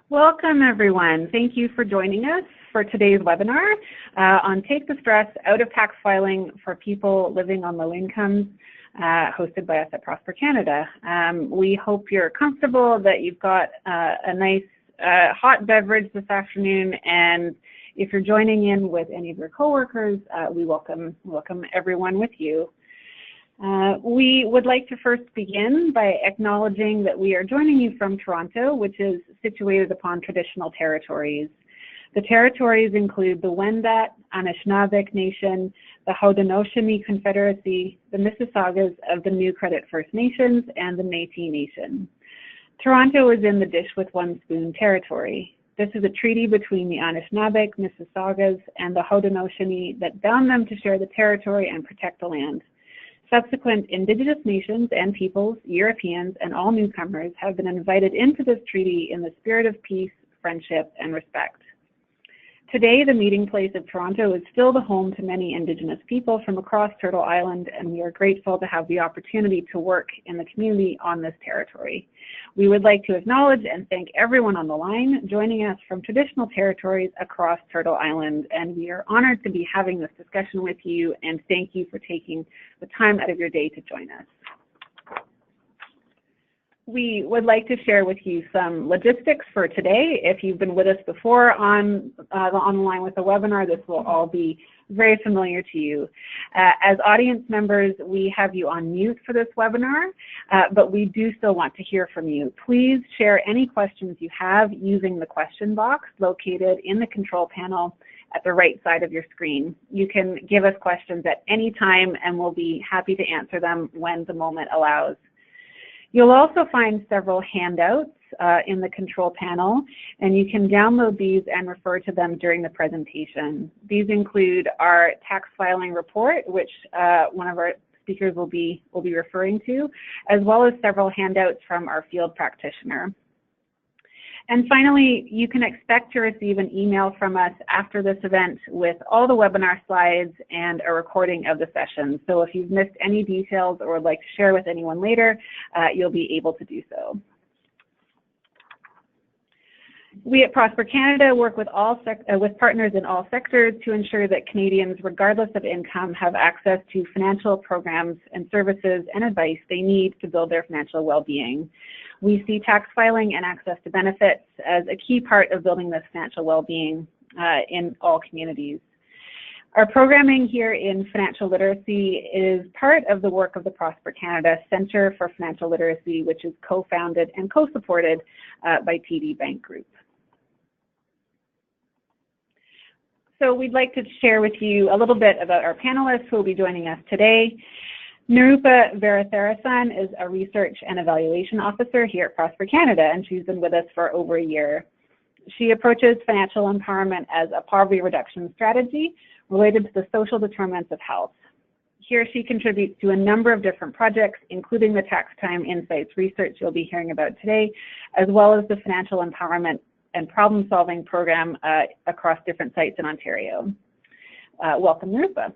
Welcome, everyone. Thank you for joining us for today's webinar on Take the Stress Out of Tax Filing for People Living on Low Incomes, hosted by us at Prosper Canada. We hope you're comfortable, that you've got a nice hot beverage this afternoon, and if you're joining in with any of your coworkers, we welcome everyone with you. We would like to first begin by acknowledging that we are joining you from Toronto, which is situated upon traditional territories. The territories include the Wendat, Anishinaabe Nation, the Haudenosaunee Confederacy, the Mississaugas of the New Credit First Nations, and the Métis Nation. Toronto is in the Dish with One Spoon territory. This is a treaty between the Anishinaabe, Mississaugas, and the Haudenosaunee that bound them to share the territory and protect the land. Subsequent Indigenous nations and peoples, Europeans, and all newcomers have been invited into this treaty in the spirit of peace, friendship, and respect. Today, the meeting place of Toronto is still the home to many Indigenous people from across Turtle Island, and we are grateful to have the opportunity to work in the community on this territory. We would like to acknowledge and thank everyone on the line joining us from traditional territories across Turtle Island, and we are honored to be having this discussion with you, and thank you for taking the time out of your day to join us. We would like to share with you some logistics for today. If you've been with us before on the line with the webinar, this will all be very familiar to you. As audience members, we have you on mute for this webinar, but we do still want to hear from you. Please share any questions you have using the question box located in the control panel at the right side of your screen. You can give us questions at any time, and we'll be happy to answer them when the moment allows. You'll also find several handouts in the control panel, and you can download these and refer to them during the presentation. These include our tax filing report, which one of our speakers will be referring to, as well as several handouts from our field practitioner. And finally, you can expect to receive an email from us after this event with all the webinar slides and a recording of the session. So if you've missed any details or would like to share with anyone later, you'll be able to do so. We at Prosper Canada work with partners in all sectors to ensure that Canadians, regardless of income, have access to financial programs and services and advice they need to build their financial well-being. We see tax filing and access to benefits as a key part of building this financial well-being in all communities. Our programming here in financial literacy is part of the work of the Prosper Canada Centre for Financial Literacy, which is co-founded and co-supported by TD Bank Group. So we'd like to share with you a little bit about our panelists who will be joining us today. Nirupa Varatharasan is a Research and Evaluation Officer here at Prosper Canada, and she's been with us for over a year. She approaches financial empowerment as a poverty reduction strategy related to the social determinants of health. Here she contributes to a number of different projects, including the Tax Time Insights research you'll be hearing about today, as well as the Financial Empowerment and Problem-Solving Program across different sites in Ontario. Welcome, Nirupa.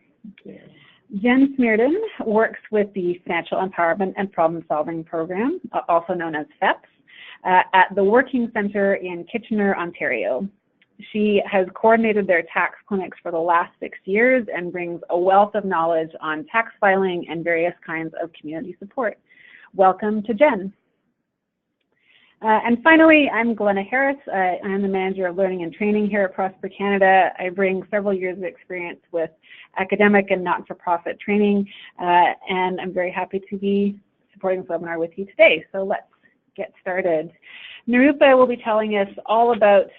Jen Smearden works with the Financial Empowerment and Problem-Solving Program, also known as FEPS, at the Working Centre in Kitchener, Ontario. She has coordinated their tax clinics for the last 6 years and brings a wealth of knowledge on tax filing and various kinds of community support. Welcome to Jen. And finally, I'm Glenna Harris. I'm the Manager of Learning and Training here at Prosper Canada. I bring several years of experience with academic and not-for-profit training, and I'm very happy to be supporting this webinar with you today. So let's get started. Nirupa will be telling us all about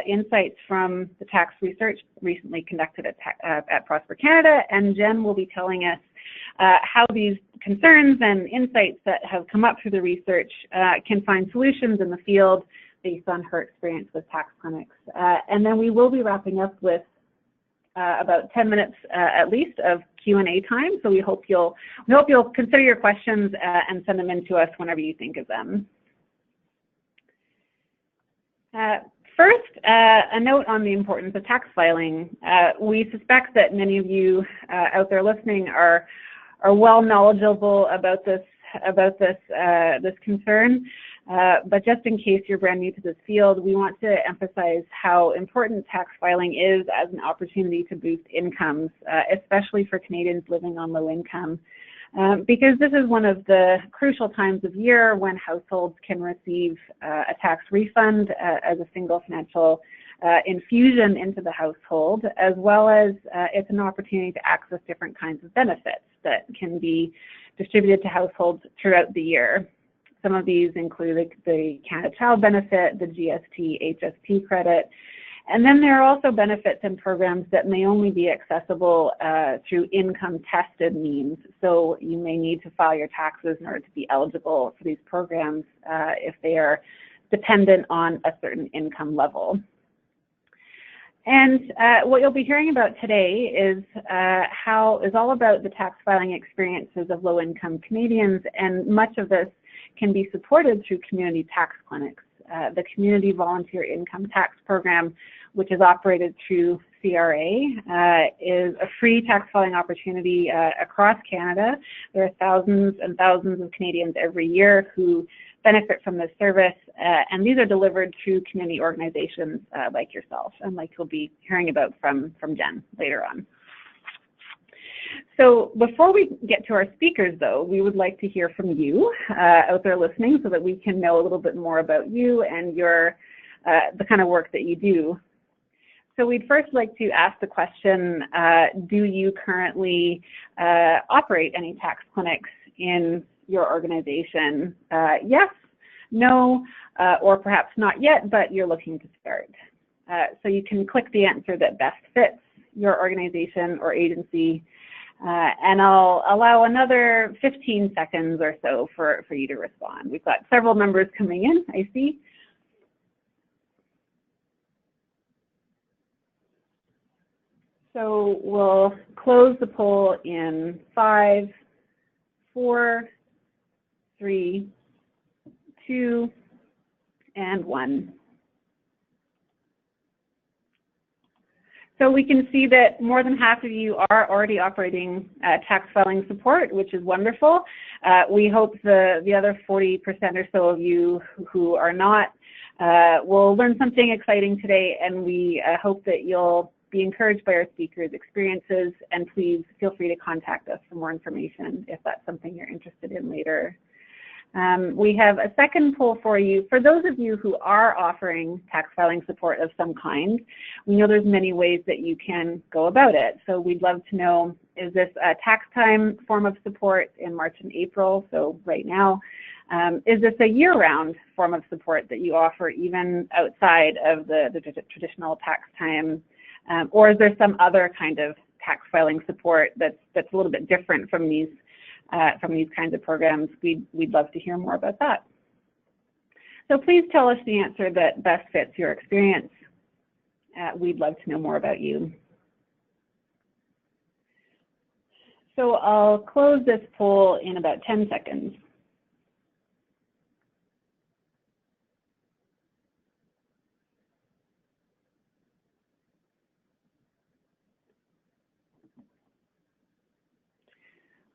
insights from the tax research recently conducted at Prosper Canada, and Jen will be telling us how these concerns and insights that have come up through the research can find solutions in the field based on her experience with tax clinics. And then we will be wrapping up with about 10 minutes at least of Q&A time. So we hope you'll consider your questions and send them in to us whenever you think of them. First, a note on the importance of tax filing. We suspect that many of you out there listening are well knowledgeable about this concern. But just in case you're brand new to this field, we want to emphasize how important tax filing is as an opportunity to boost incomes, especially for Canadians living on low income. Because this is one of the crucial times of year when households can receive a tax refund as a single financial infusion into the household, as well as it's an opportunity to access different kinds of benefits that can be distributed to households throughout the year. Some of these include the Canada Child Benefit, the GST, HST credit, and then there are also benefits and programs that may only be accessible through income-tested means. So you may need to file your taxes in order to be eligible for these programs if they are dependent on a certain income level. And what you'll be hearing about today is all about the tax filing experiences of low-income Canadians, and much of this can be supported through community tax clinics. The Community Volunteer Income Tax Program, which is operated through CRA, is a free tax filing opportunity across Canada. There are thousands and thousands of Canadians every year who benefit from this service, and these are delivered through community organizations like yourself, and like you'll be hearing about from Jen later on. So before we get to our speakers, though, we would like to hear from you out there listening so that we can know a little bit more about you and the kind of work that you do. So we'd first like to ask the question, do you currently operate any tax clinics in your organization? Yes, no, or perhaps not yet, but you're looking to start. So you can click the answer that best fits your organization or agency, and I'll allow another 15 seconds or so for you to respond. We've got several numbers coming in, I see. So we'll close the poll in 5, 4, 3, 2, and 1. So we can see that more than half of you are already operating tax filing support, which is wonderful. We hope the other 40% or so of you who are not will learn something exciting today, and we hope that you'll be encouraged by our speakers' experiences, and please feel free to contact us for more information if that's something you're interested in later. We have a second poll for you. For those of you who are offering tax filing support of some kind, we know there's many ways that you can go about it. So we'd love to know, is this a tax time form of support in March and April, so right now? Is this a year-round form of support that you offer even outside of the traditional tax time? Or is there some other kind of tax filing support that's a little bit different from these kinds of programs? We'd love to hear more about that. So please tell us the answer that best fits your experience. We'd love to know more about you. So I'll close this poll in about 10 seconds.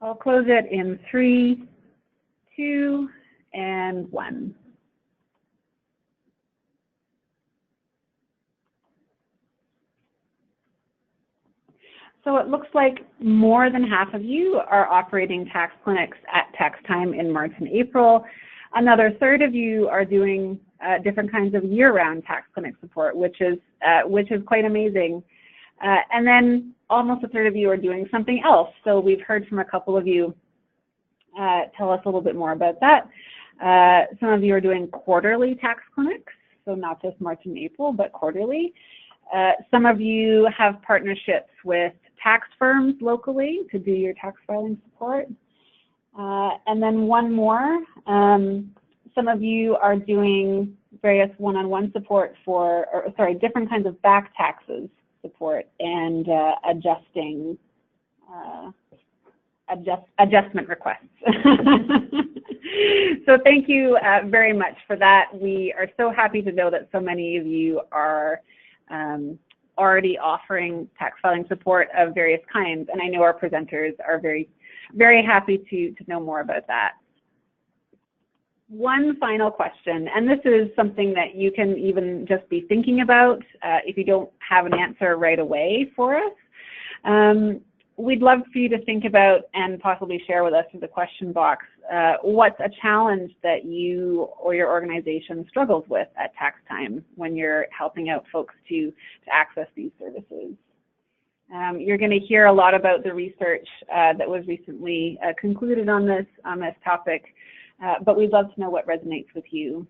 I'll close it in 3, 2, and 1. So it looks like more than half of you are operating tax clinics at tax time in March and April. Another third of you are doing different kinds of year-round tax clinic support, which is quite amazing. And then almost a third of you are doing something else. So we've heard from a couple of you tell us a little bit more about that. Some of you are doing quarterly tax clinics, so not just March and April, but quarterly. Some of you have partnerships with tax firms locally to do your tax filing support. And then one more, some of you are doing various one-on-one support different kinds of back taxes support and adjustment requests. So thank you very much for that. We are so happy to know that so many of you are already offering tax filing support of various kinds, and I know our presenters are very, very happy to know more about that. One final question, and this is something that you can even just be thinking about if you don't have an answer right away for us. We'd love for you to think about and possibly share with us in the question box what's a challenge that you or your organization struggles with at tax time when you're helping out folks to access these services. You're going to hear a lot about the research that was recently concluded on this topic, but we'd love to know what resonates with you.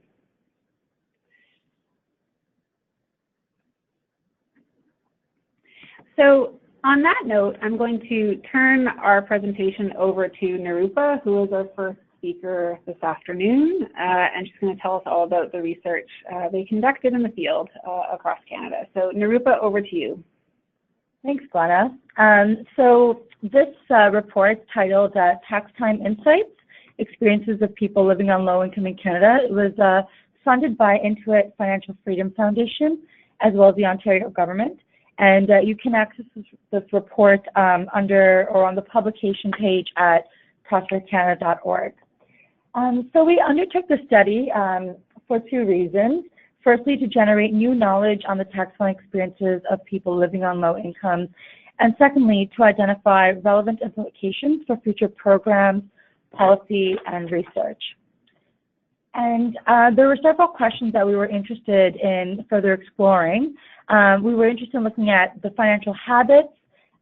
So on that note, I'm going to turn our presentation over to Nirupa, who is our first speaker this afternoon, and she's going to tell us all about the research they conducted in the field across Canada. So Nirupa, over to you. Thanks, Glenna. So this report titled Tax Time Insights, Experiences of People Living on Low Income in Canada, it was funded by Intuit Financial Freedom Foundation as well as the Ontario government. And you can access this report under or on the publication page at prospercanada.org. So we undertook the study for two reasons. Firstly, to generate new knowledge on the tax filing experiences of people living on low incomes, and secondly, to identify relevant implications for future programs, policy, and research. And there were several questions that we were interested in further exploring. We were interested in looking at the financial habits,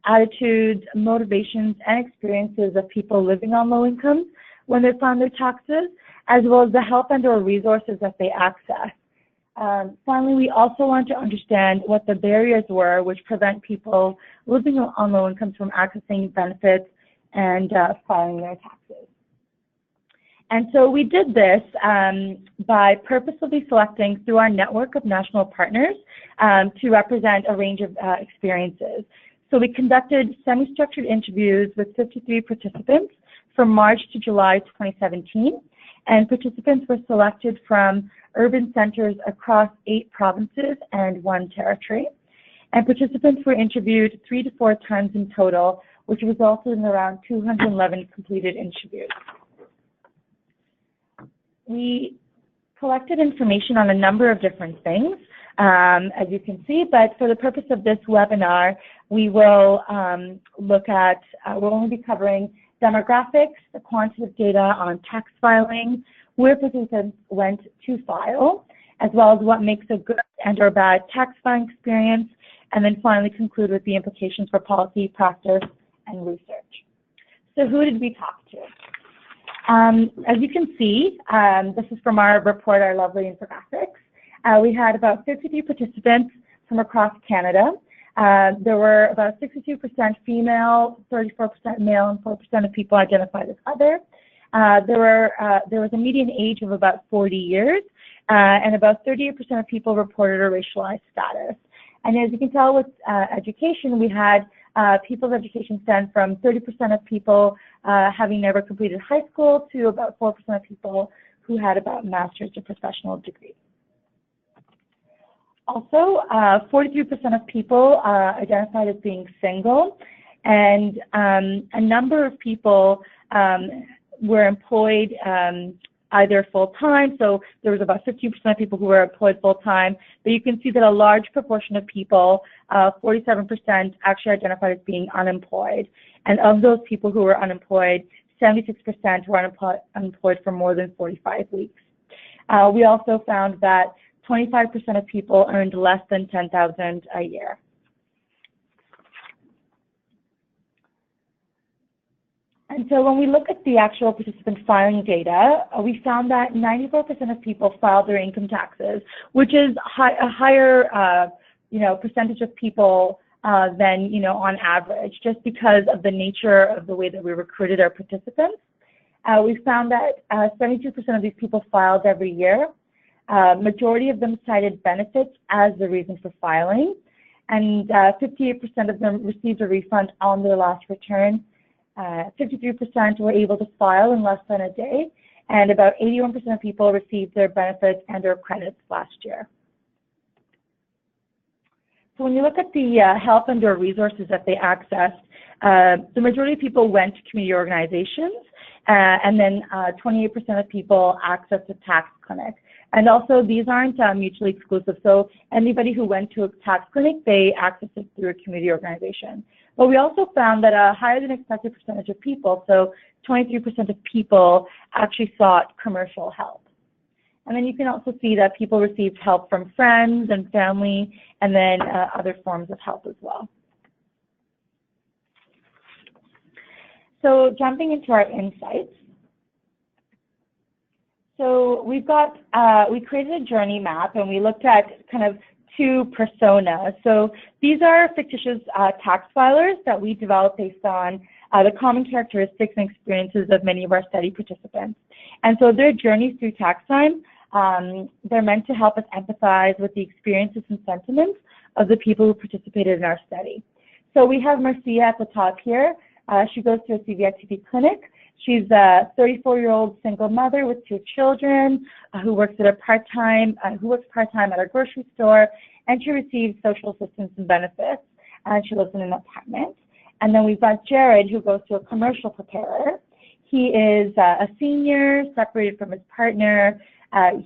attitudes, motivations, and experiences of people living on low incomes when they file their taxes, as well as the help and/or resources that they access. Finally, we also want to understand what the barriers were which prevent people living on low incomes from accessing benefits and filing their taxes. And so we did this by purposely selecting through our network of national partners to represent a range of experiences. So we conducted semi-structured interviews with 53 participants from March to July 2017, and participants were selected from urban centers across 8 provinces and 1 territory. And participants were interviewed 3 to 4 times in total, which resulted in around 211 completed interviews. We collected information on a number of different things, as you can see, but for the purpose of this webinar, we will look at, we'll only be covering demographics, the quantitative data on tax filing, where participants went to file, as well as what makes a good and or bad tax filing experience, and then finally conclude with the implications for policy, practice, and research. So who did we talk to? As you can see, this is from our report, our lovely infographics. We had about 53 participants from across Canada. There were about 62% female, 34% male, and 4% of people identified as other. There was a median age of about 40 years, and about 38% of people reported a racialized status. And as you can tell with education, we had people's education span from 30% of people having never completed high school to about 4% of people who had about a master's or professional degree. Also, 43% of people identified as being single, and a number of people were employed either full-time, so there was about 15% of people who were employed full-time, but you can see that a large proportion of people, 47%, actually identified as being unemployed. And of those people who were unemployed, 76% were unemployed for more than 45 weeks. We also found that 25% of people earned less than $10,000 a year. And so when we look at the actual participant filing data, we found that 94% of people filed their income taxes, which is a higher percentage of people than, on average, just because of the nature of the way that we recruited our participants. We found that 72% of these people filed every year. Majority of them cited benefits as the reason for filing, and 58% of them received a refund on their last return. 53% were able to file in less than a day, and about 81% of people received their benefits and or credits last year. So when you look at the help and or resources that they accessed, the majority of people went to community organizations, and then 28% of people access a tax clinic. And also, these aren't mutually exclusive. So anybody who went to a tax clinic, they access it through a community organization. But we also found that a higher than expected percentage of people, so 23% of people, actually sought commercial help. And then you can also see that people received help from friends and family, and then other forms of help as well. So jumping into our insights. So we created a journey map, and we looked at kind of two personas. So these are fictitious tax filers that we developed based on the common characteristics and experiences of many of our study participants. And so their journeys through tax time, they're meant to help us empathize with the experiences and sentiments of the people who participated in our study. So we have Marcia at the top here. She goes to a CVITP clinic. She's a 34-year-old single mother with 2 children who works part-time at a grocery store, and she receives social assistance and benefits, and she lives in an apartment. And then we've got Jared, who goes to a commercial preparer. He is a senior, separated from his partner.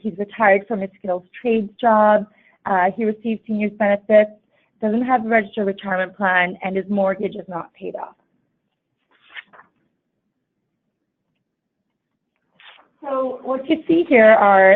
He's retired from his skills trades job. He receives seniors benefits, doesn't have a registered retirement plan, and his mortgage is not paid off. So what you see here are,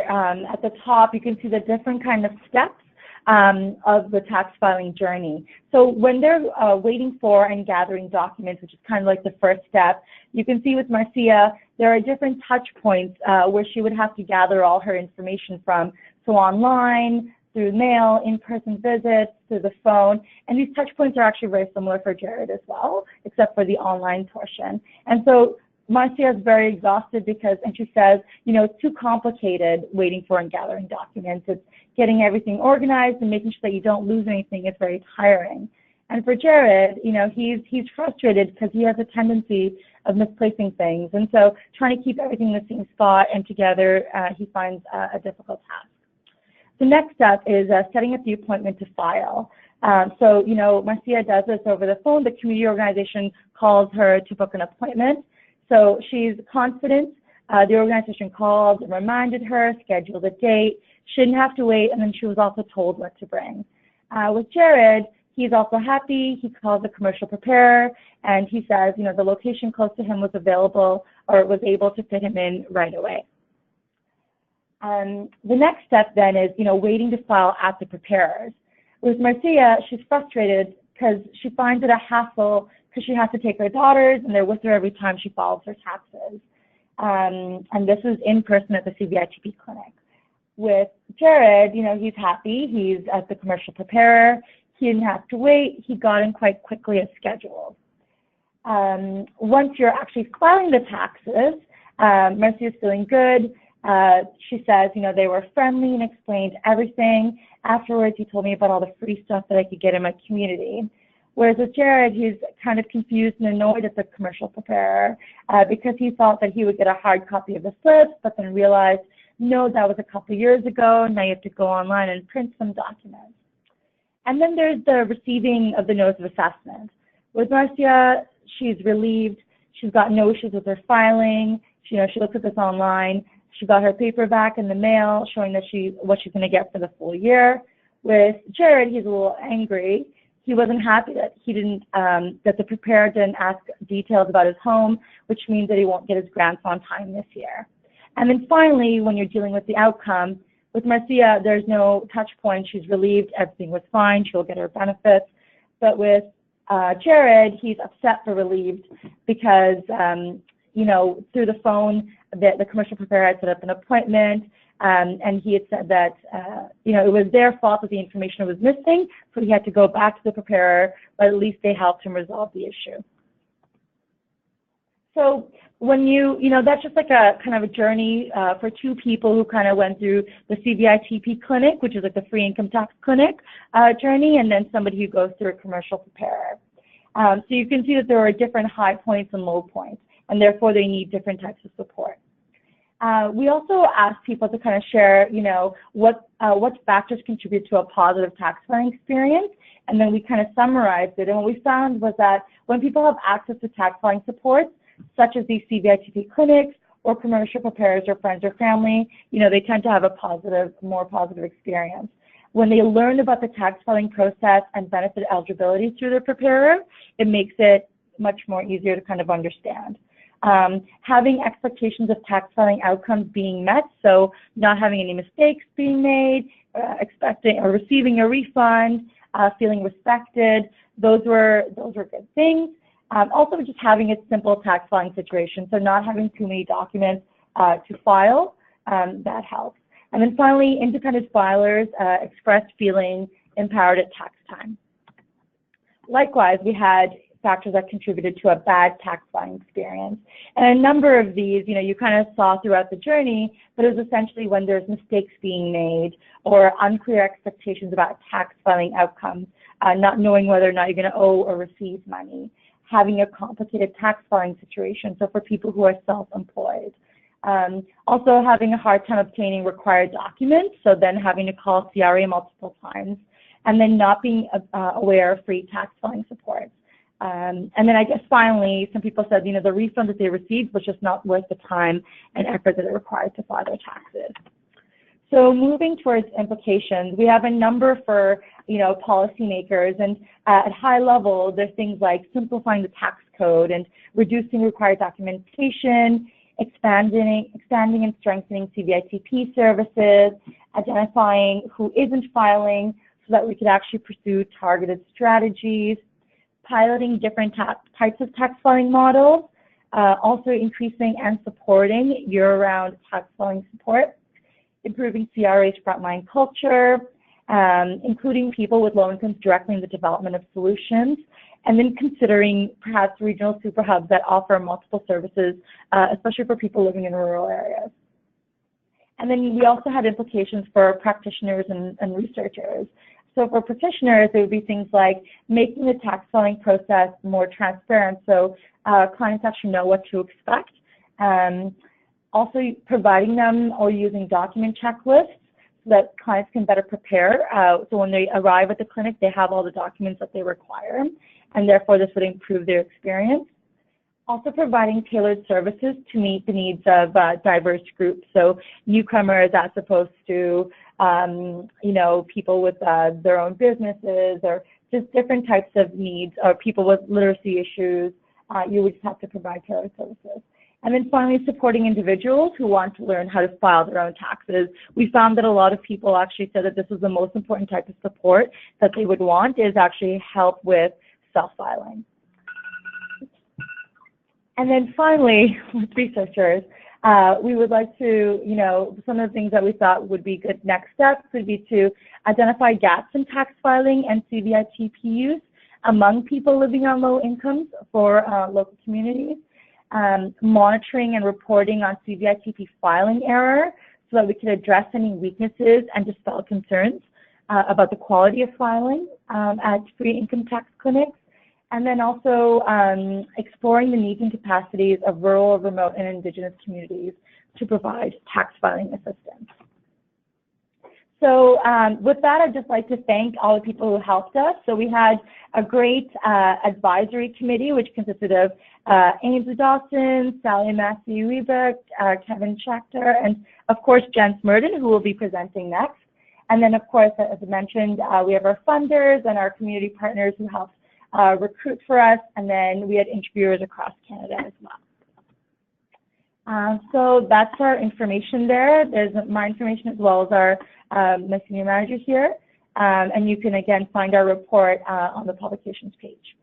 at the top, you can see the different kind of steps of the tax filing journey. So when they're waiting for and gathering documents, which is kind of like the first step, you can see with Marcia, there are different touch points where she would have to gather all her information from. So online, through mail, in-person visits, through the phone, and these touch points are actually very similar for Jared as well, except for the online portion. And so Marcia is very exhausted because, and she says, you know, it's too complicated waiting for and gathering documents. It's getting everything organized and making sure that you don't lose anything. It's very tiring. And for Jared, you know, he's frustrated because he has a tendency of misplacing things. And so trying to keep everything in the same spot and together, he finds a difficult task. The next step is setting up the appointment to file. So, you know, Marcia does this over the phone. The community organization calls her to book an appointment. So she's confident. The organization called and reminded her, scheduled a date. She didn't have to wait, and then she was also told what to bring. With Jared, he's also happy. He calls a commercial preparer, and he says, you know, the location close to him was available or was able to fit him in right away. The next step then is, you know, waiting to file at the preparers. With Marcia, she's frustrated because she finds it a hassle because she has to take her daughters, and they're with her every time she files her taxes. And this is in person at the CVITP clinic. With Jared, you know, he's happy. He's at the commercial preparer. He didn't have to wait. He got in quite quickly as scheduled. Once you're actually filing the taxes, Marcia's feeling good. She says, you know, they were friendly and explained everything. Afterwards, he told me about all the free stuff that I could get in my community. Whereas with Jared, he's kind of confused and annoyed at the commercial preparer because he thought that he would get a hard copy of the slips, but then realized, no, that was a couple of years ago. Now you have to go online and print some documents. And then there's the receiving of the notice of assessment. With Marcia, she's relieved. She's got no issues with her filing. She looks at this online. She got her paper back in the mail showing that what she's going to get for the full year. With Jared, he's a little angry. He wasn't happy that that the preparer didn't ask details about his home, which means that he won't get his grants on time this year. And then finally, when you're dealing with the outcome, with Marcia, there's no touch point. She's relieved. Everything was fine. She'll get her benefits. But with Jared, he's upset but relieved because, you know, through the phone, the commercial preparer had set up an appointment, and he had said that, you know, it was their fault that the information was missing, so he had to go back to the preparer, but at least they helped him resolve the issue. So when you know, that's just like a kind of a journey for two people who kind of went through the CVITP clinic, which is like the free income tax clinic journey, and then somebody who goes through a commercial preparer. So you can see that there are different high points and low points, and therefore they need different types of support. We also asked people to kind of share, you know, what factors contribute to a positive tax filing experience, and then we kind of summarized it. And what we found was that when people have access to tax filing supports, such as these CVITP clinics or commercial preparers or friends or family, they tend to have a more positive experience. When they learn about the tax filing process and benefit eligibility through their preparer, it makes it much more easier to kind of understand. Having expectations of tax filing outcomes being met, so not having any mistakes being made, expecting or receiving a refund, feeling respected, those were good things. Also just having a simple tax filing situation, so not having too many documents to file, that helps. And then finally, independent filers expressed feeling empowered at tax time. Likewise, we had factors that contributed to a bad tax filing experience. And a number of these, you kind of saw throughout the journey, but it was essentially when there's mistakes being made or unclear expectations about tax filing outcomes, not knowing whether or not you're going to owe or receive money, having a complicated tax filing situation, so for people who are self-employed. Also having a hard time obtaining required documents, so then having to call CRA multiple times, and then not being aware of free tax filing support. And then I guess finally, some people said, the refund that they received was just not worth the time and effort that it required to file their taxes. So moving towards implications, we have a number for, policymakers, and at high level, there's things like simplifying the tax code and reducing required documentation, expanding and strengthening CVITP services, identifying who isn't filing so that we could actually pursue targeted strategies, piloting different types of tax filing models, also increasing and supporting year-round tax filing support, improving CRA's frontline culture, including people with low incomes directly in the development of solutions, and then considering perhaps regional super hubs that offer multiple services, especially for people living in rural areas. And then we also had implications for practitioners and researchers. So for practitioners, it would be things like making the tax filing process more transparent so clients actually know what to expect. Also providing them or using document checklists so that clients can better prepare. So when they arrive at the clinic, they have all the documents that they require, and therefore this would improve their experience. Also providing tailored services to meet the needs of diverse groups, so newcomers as opposed to people with their own businesses, or just different types of needs, or people with literacy issues. You would just have to provide tailored services. And then finally, supporting individuals who want to learn how to file their own taxes. We found that a lot of people actually said that this was the most important type of support that they would want, is actually help with self-filing. And then finally, with researchers, we would like to, some of the things that we thought would be good next steps would be to identify gaps in tax filing and CVITP use among people living on low incomes for local communities, monitoring and reporting on CVITP filing error so that we can address any weaknesses and dispel concerns about the quality of filing at free income tax clinics. And then also exploring the needs and capacities of rural, remote, and Indigenous communities to provide tax filing assistance. So with that, I'd just like to thank all the people who helped us. So we had a great advisory committee, which consisted of Ainsley Dawson, Sally Matthew Webeck, Kevin Schechter, and of course, Jen Smurden, who will be presenting next. And then, of course, as I mentioned, we have our funders and our community partners who helped recruit for us, and then we had interviewers across Canada as well. So that's our information there. There's my information as well as our my senior manager here, and you can again find our report on the publications page.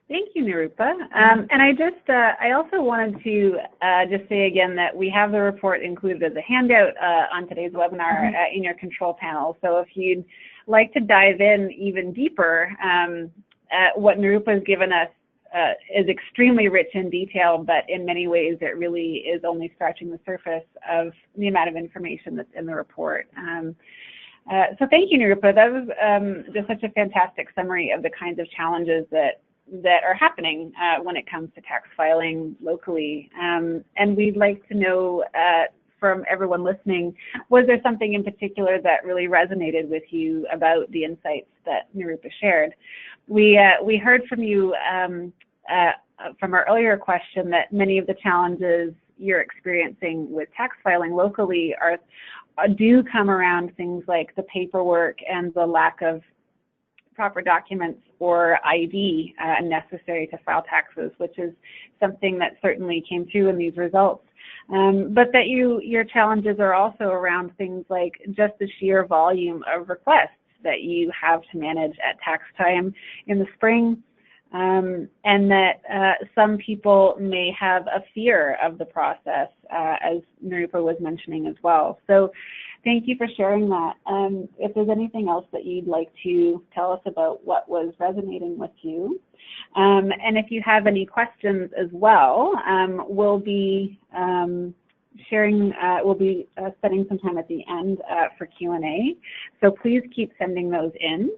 Thank you, Nirupa. And I also wanted to just say again that we have the report included as a handout on today's webinar in your control panel. So if you'd like to dive in even deeper, what Nirupa has given us is extremely rich in detail, but in many ways it really is only scratching the surface of the amount of information that's in the report. So thank you, Nirupa. That was just such a fantastic summary of the kinds of challenges that are happening when it comes to tax filing locally. And we'd like to know from everyone listening, was there something in particular that really resonated with you about the insights that Nirupa shared? We heard from you from our earlier question that many of the challenges you're experiencing with tax filing locally do come around things like the paperwork and the lack of proper documents or ID necessary to file taxes, which is something that certainly came through in these results. But that your challenges are also around things like just the sheer volume of requests that you have to manage at tax time in the spring, and that some people may have a fear of the process, as Nirupa was mentioning as well. So thank you for sharing that. If there's anything else that you'd like to tell us about what was resonating with you, and if you have any questions as well, we'll be spending some time at the end for Q&A. So please keep sending those in.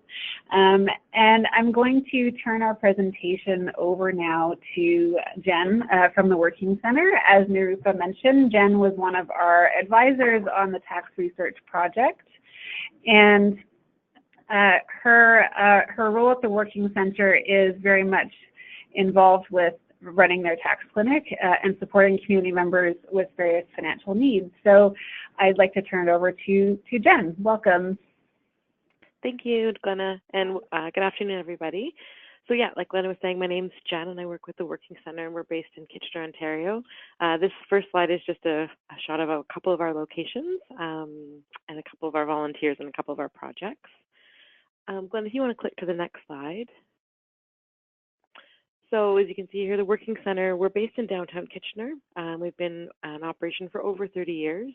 And I'm going to turn our presentation over now to Jen from the Working Center. As Nirupa mentioned, Jen was one of our advisors on the tax research project. And her role at the Working Center is very much involved with running their tax clinic and supporting community members with various financial needs. So I'd like to turn it over to Jen. Welcome. Thank you, Glenna, and good afternoon, everybody. So yeah, like Glenna was saying, my name's Jen, and I work with the Working Center, and we're based in Kitchener, Ontario. This first slide is just a shot of a couple of our locations and a couple of our volunteers and a couple of our projects. Glenna, if you want to click to the next slide. So as you can see here, the Working Center, we're based in downtown Kitchener. We've been in operation for over 30 years,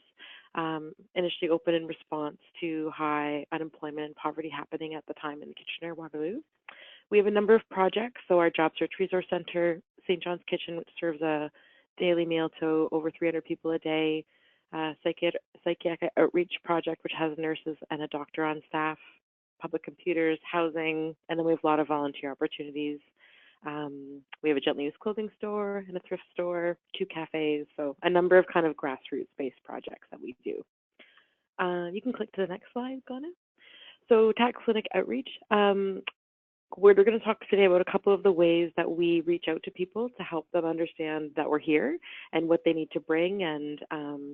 initially opened in response to high unemployment and poverty happening at the time in Kitchener, Waterloo. We have a number of projects, so our Job Search Resource Center, St. John's Kitchen, which serves a daily meal to over 300 people a day, psychiatric outreach project, which has nurses and a doctor on staff, public computers, housing, and then we have a lot of volunteer opportunities. We have a gently used clothing store and a thrift store, 2 cafes, so a number of kind of grassroots-based projects that we do. You can click to the next slide, Glenna. So tax clinic outreach. We're going to talk today about a couple of the ways that we reach out to people to help them understand that we're here and what they need to bring, and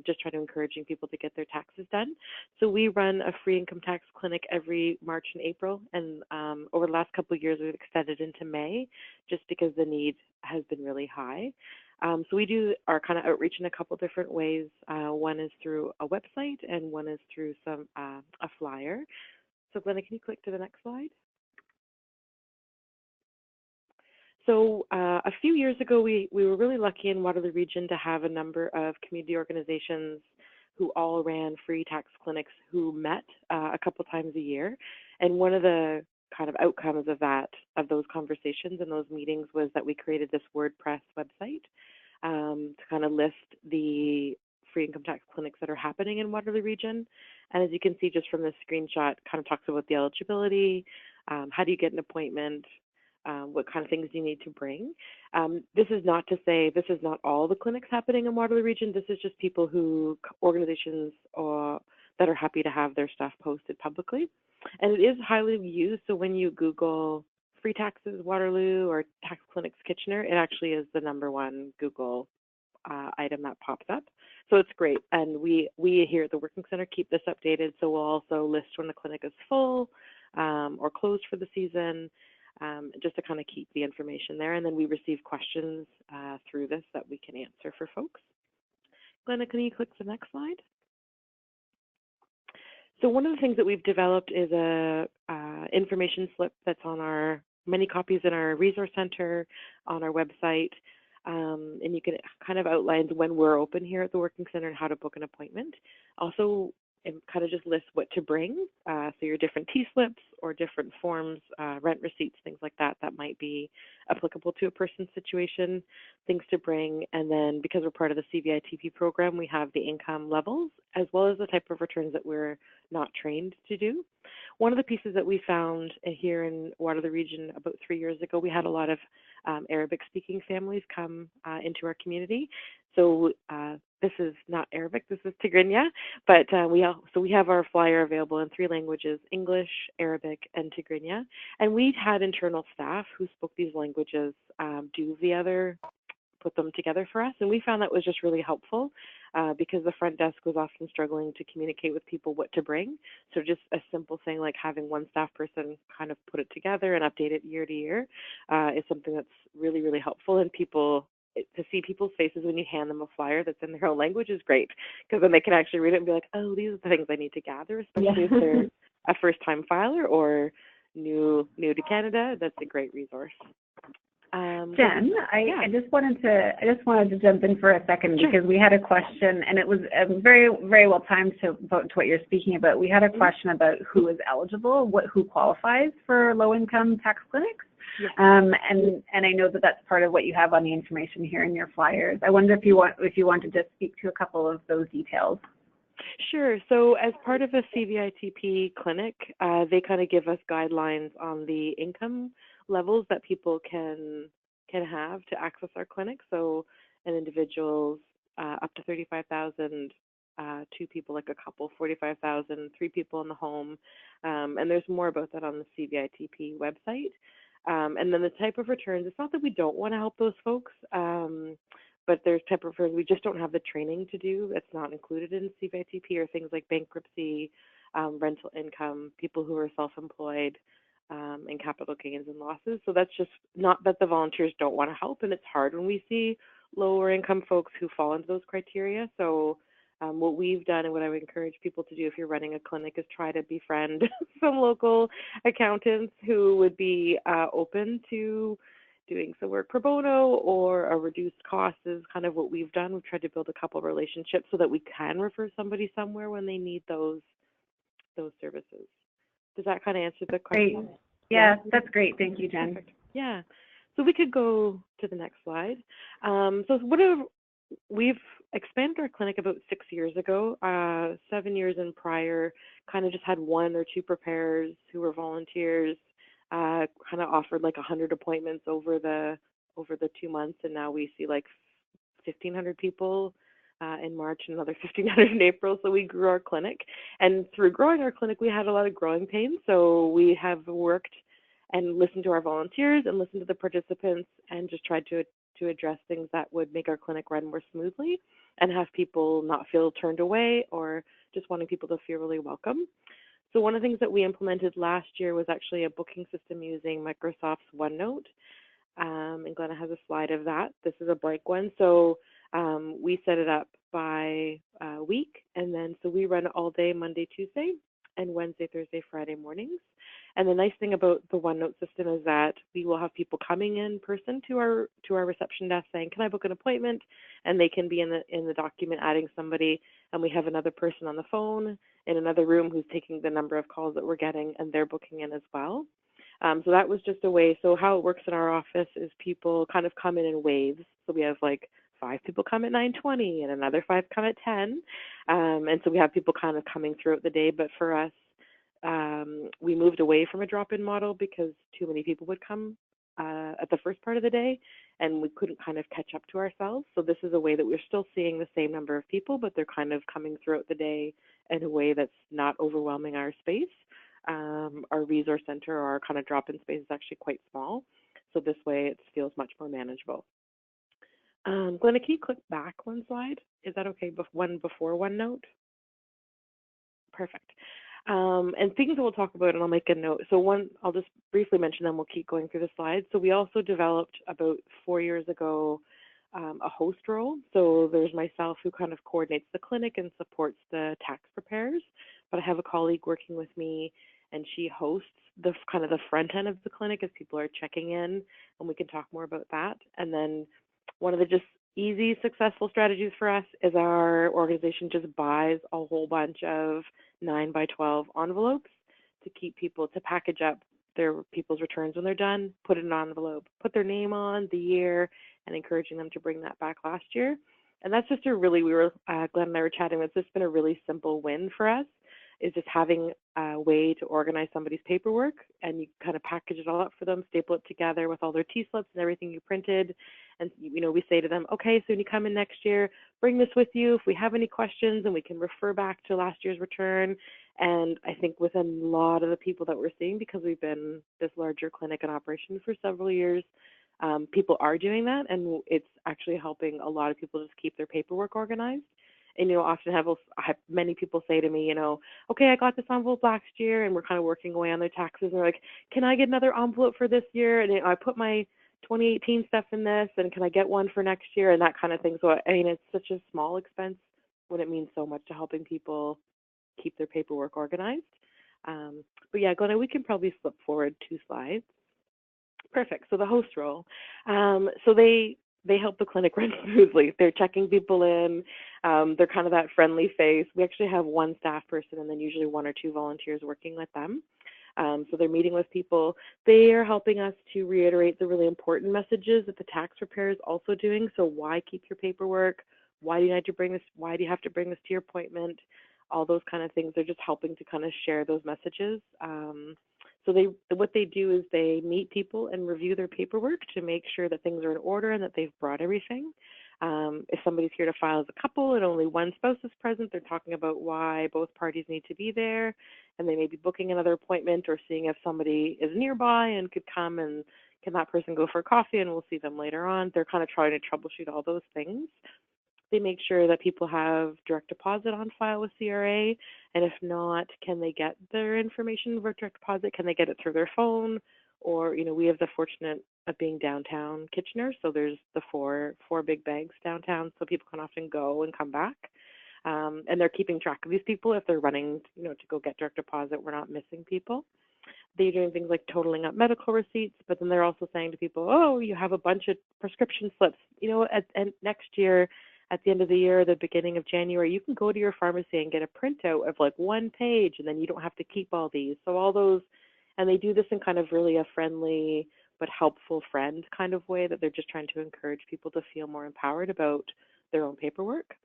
just try to encouraging people to get their taxes done. So we run a free income tax clinic every March and April, and over the last couple of years we've extended into May just because the need has been really high. So we do our kind of outreach in a couple different ways. One is through a website and one is through a flyer. So Glenna, can you click to the next slide? So a few years ago, we were really lucky in Waterloo Region to have a number of community organizations who all ran free tax clinics who met a couple times a year. And one of the kind of outcomes of those conversations and those meetings was that we created this WordPress website to kind of list the free income tax clinics that are happening in Waterloo Region. And as you can see just from this screenshot, kind of talks about the eligibility, how do you get an appointment, what kind of things do you need to bring. This is not to say this is not all the clinics happening in Waterloo Region. This is just people organizations that are happy to have their stuff posted publicly. And it is highly used, so when you Google free taxes Waterloo or tax clinics Kitchener, it actually is the #1 Google item that pops up. So it's great. And we here at the Working Center keep this updated, so we'll also list when the clinic is full or closed for the season, just to kind of keep the information there. And then we receive questions through this that we can answer for folks. Glenna, can you click to the next slide? So one of the things that we've developed is a information slip that's on many copies in our resource center, on our website, and you can kind of outline when we're open here at the Working Center and how to book an appointment. Also, it kind of just lists what to bring, so your different T-slips or different forms, rent receipts, things like that might be applicable to a person's situation, things to bring. And then because we're part of the CVITP program, we have the income levels as well as the type of returns that we're not trained to do. One of the pieces that we found here in Waterloo Region about 3 years ago, we had a lot of Arabic-speaking families come into our community. So this is not Arabic, this is Tigrinya, but we have our flyer available in 3 languages, English, Arabic, and Tigrinya. And we had internal staff who spoke these languages put them together for us, and we found that was just really helpful because the front desk was often struggling to communicate with people what to bring. So just a simple thing like having one staff person kind of put it together and update it year to year is something that's really, really helpful. And to see people's faces when you hand them a flyer that's in their own language is great, because then they can actually read it and be like, oh, these are the things I need to gather, especially if they're a first-time filer or new to Canada. That's a great resource. Jen, I just wanted to jump in for a second because we had a question, and it was very, very well timed to what you're speaking about. We had a question about who is eligible, who qualifies for low-income tax clinics. Yeah. And I know that that's part of what you have on the information here in your flyers. I wonder if you want to just speak to a couple of those details. Sure. So as part of a CVITP clinic, they kind of give us guidelines on the income levels that people can have to access our clinic. So an individual's up to 35,000, 2 people like a couple, 45,000, 3 people in the home, and there's more about that on the CVITP website. And then the type of returns, it's not that we don't want to help those folks, but there's type of returns we just don't have the training to do. It's not included in CVITP, or things like bankruptcy, rental income, people who are self-employed, and capital gains and losses. So that's just not that the volunteers don't want to help, and it's hard when we see lower income folks who fall into those criteria. So what we've done, and what I would encourage people to do if you're running a clinic, is try to befriend some local accountants who would be open to doing some work pro bono or a reduced cost is kind of what we've done. We've tried to build a couple of relationships so that we can refer somebody somewhere when they need those services. Does that kind of answer the question? Great. Yeah, that's great. Thank you, Jen. Perfect. Yeah. So we could go to the next slide. We've expanded our clinic about 6 years ago. 7 years in prior, kind of just had 1 or 2 preparers who were volunteers, kind of offered like 100 appointments over the 2 months, and now we see like 1,500 people in March and another 1,500 in April. So we grew our clinic, and through growing our clinic, we had a lot of growing pains. So we have worked and listened to our volunteers and listened to the participants and just tried to address things that would make our clinic run more smoothly and have people not feel turned away, or just wanting people to feel really welcome. So one of the things that we implemented last year was actually a booking system using Microsoft's OneNote. And Glenna has a slide of that. This is a blank one. So we set it up by week, and then so we run all day Monday, Tuesday, and Wednesday, Thursday, Friday mornings. And the nice thing about the OneNote system is that we will have people coming in person to our reception desk saying, "Can I book an appointment?" And they can be in the document adding somebody, and we have another person on the phone in another room who's taking the number of calls that we're getting, and they're booking in as well. So that was just a way. So how it works in our office is people kind of come in waves. So we have like 5 people come at 9:20 and another 5 come at 10. And so we have people kind of coming throughout the day. But for us, we moved away from a drop-in model because too many people would come at the first part of the day, and we couldn't kind of catch up to ourselves. So this is a way that we're still seeing the same number of people, but they're kind of coming throughout the day in a way that's not overwhelming our space. Our resource center, or our kind of drop-in space, is actually quite small. So this way it feels much more manageable. Glenna, can you click back one slide? Is that okay? One before OneNote? Perfect. And things that we'll talk about, and I'll make a note. So I'll just briefly mention them. We'll keep going through the slides. So we also developed about 4 years ago a host role. So there's myself who kind of coordinates the clinic and supports the tax preparers, but I have a colleague working with me, and she hosts the kind of the front end of the clinic as people are checking in, and we can talk more about that. And then one of the just easy, successful strategies for us is our organization just buys a whole bunch of 9x12 envelopes to keep people, to package up people's returns when they're done, put it in an envelope, put their name on, the year, and encouraging them to bring that back last year. And that's just Glenn and I were chatting, it's just been a really simple win for us. is just having a way to organize somebody's paperwork, and you kind of package it all up for them, staple it together with all their T-slips and everything you printed. And, we say to them, okay, so when you come in next year, bring this with you if we have any questions, and we can refer back to last year's return. And I think with a lot of the people that we're seeing, because we've been this larger clinic in operation for several years, people are doing that, and it's actually helping a lot of people just keep their paperwork organized. And, often I have many people say to me, okay, I got this envelope last year, and we're kind of working away on their taxes. And they're like, can I get another envelope for this year? And I put my 2018 stuff in this, and can I get one for next year? And that kind of thing. So, it's such a small expense when it means so much to helping people keep their paperwork organized. But yeah, Glenna, we can probably flip forward 2 slides. Perfect. So the host role. So they help the clinic run smoothly. They're checking people in. They're kind of that friendly face. We actually have 1 staff person and then usually 1 or 2 volunteers working with them. So they're meeting with people. They are helping us to reiterate the really important messages that the tax preparer is also doing. So why keep your paperwork? Why do you need to bring this? Why do you have to bring this to your appointment? All those kind of things. They're just helping to kind of share those messages. So what they do is they meet people and review their paperwork to make sure that things are in order and that they've brought everything. If somebody's here to file as a couple and only one spouse is present, they're talking about why both parties need to be there, and they may be booking another appointment or seeing if somebody is nearby and could come, and can that person go for coffee, and we'll see them later on. They're kind of trying to troubleshoot all those things. They make sure that people have direct deposit on file with CRA, and if not, can they get their information for direct deposit? Can they get it through their phone? Or, we have the fortunate of being downtown Kitchener, so there's the four big banks downtown, so people can often go and come back. And they're keeping track of these people. If they're running, to go get direct deposit, we're not missing people. They're doing things like totaling up medical receipts, but then they're also saying to people, oh, you have a bunch of prescription slips. And next year, at the end of the year, the beginning of January, you can go to your pharmacy and get a printout of like 1 page, and then you don't have to keep all these. So all those, and they do this in kind of really a friendly but helpful friend kind of way, that they're just trying to encourage people to feel more empowered about their own paperwork.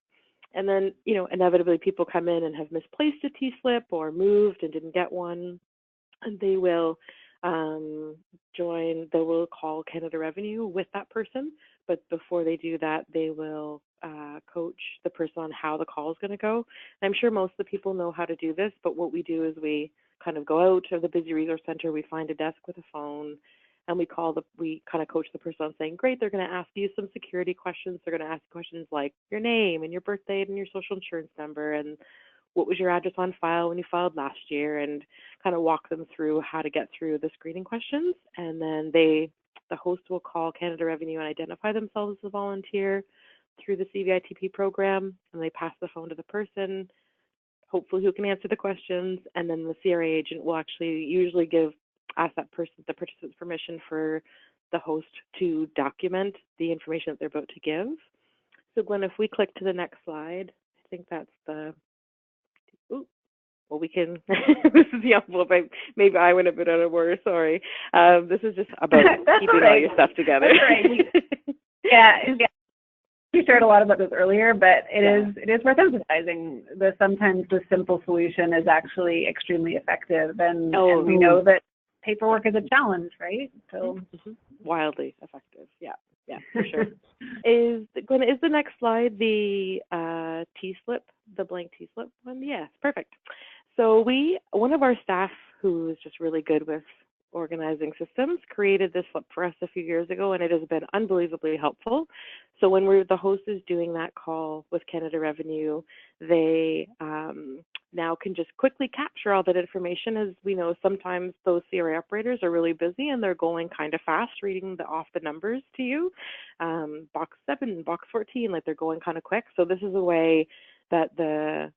And then, inevitably people come in and have misplaced a T-slip or moved and didn't get one, and they will they will call Canada Revenue with that person, but before they do that, they will coach the person on how the call is going to go. And I'm sure most of the people know how to do this, but what we do is we kind of go out of the busy resource center, we find a desk with a phone, and we kind of coach the person on saying, great, they're going to ask you some security questions. They're going to ask questions like your name and your birth date and your social insurance number, and what was your address on file when you filed last year, and kind of walk them through how to get through the screening questions. And then the host will call Canada Revenue and identify themselves as a volunteer through the CVITP program, and they pass the phone to the person, hopefully who can answer the questions, and then the CRA agent will actually usually ask the participant's permission for the host to document the information that they're about to give. So Glenn, if we click to the next slide, I think that's we can, this is the envelope. Maybe I went a bit out of order, sorry. This is just about keeping all your stuff together. Yeah. We shared a lot about this earlier, but it is worth emphasizing that sometimes the simple solution is actually extremely effective, and we know that paperwork is a challenge, right? So wildly effective, yeah, for sure. Is the next slide the T-slip, the blank T-slip one? Yes, perfect. So one of our staff who is just really good with organizing systems created this slip for us a few years ago, and it has been unbelievably helpful. So when the host is doing that call with Canada Revenue, they now can just quickly capture all that information. As we know, sometimes those CRA operators are really busy and they're going kind of fast, reading off the numbers to you. Box 7, box 14, like they're going kind of quick. So this is a way that the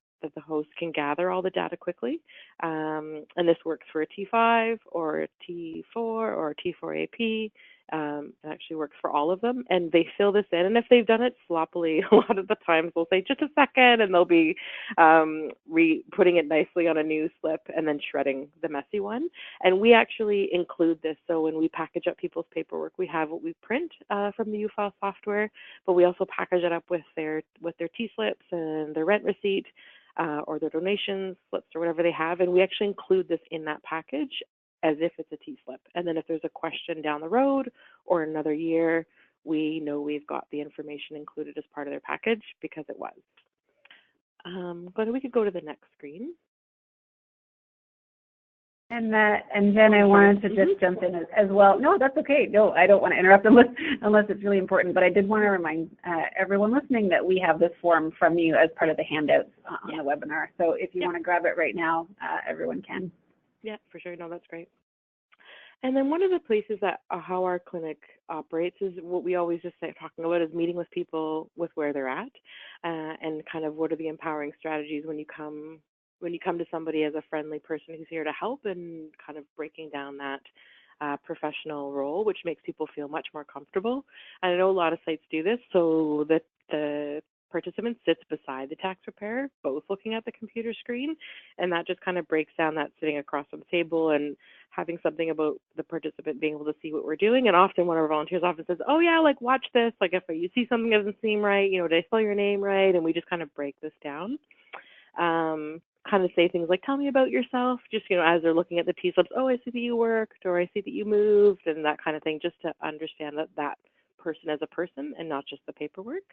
host can gather all the data quickly. And this works for a T5 or a T4 or a T4AP. It actually works for all of them. And they fill this in. And if they've done it sloppily, a lot of the times they'll say, just a second, and they'll be putting it nicely on a new slip and then shredding the messy one. And we actually include this. So when we package up people's paperwork, we have what we print from the UFile software, but we also package it up with their T-slips and their rent receipt. or their donation slips or whatever they have. And we actually include this in that package as if it's a T-slip. And then if there's a question down the road or another year, we know we've got the information included as part of their package because it was. But we could go to the next screen. And Jen, I wanted to just jump in as well. No, that's okay. No, I don't want to interrupt unless it's really important. But I did want to remind everyone listening that we have this form from you as part of the handouts on the webinar. So if you want to grab it right now, everyone can. Yeah, for sure. No, that's great. And then one of the places that how our clinic operates is what we always just say talking about is meeting with people with where they're at, and kind of what are the empowering strategies when you come to somebody as a friendly person who's here to help, and kind of breaking down that professional role, which makes people feel much more comfortable. And I know a lot of sites do this, so that the participant sits beside the tax preparer, both looking at the computer screen, and that just kind of breaks down that sitting across from the table and having something about the participant being able to see what we're doing. And often one of our volunteers often says, oh yeah, like watch this, like if you see something that doesn't seem right, did I spell your name right? And we just kind of break this down. Kind of say things like, tell me about yourself, just, as they're looking at the T-slips, oh, I see that you worked, or I see that you moved, and that kind of thing, just to understand that person as a person and not just the paperwork.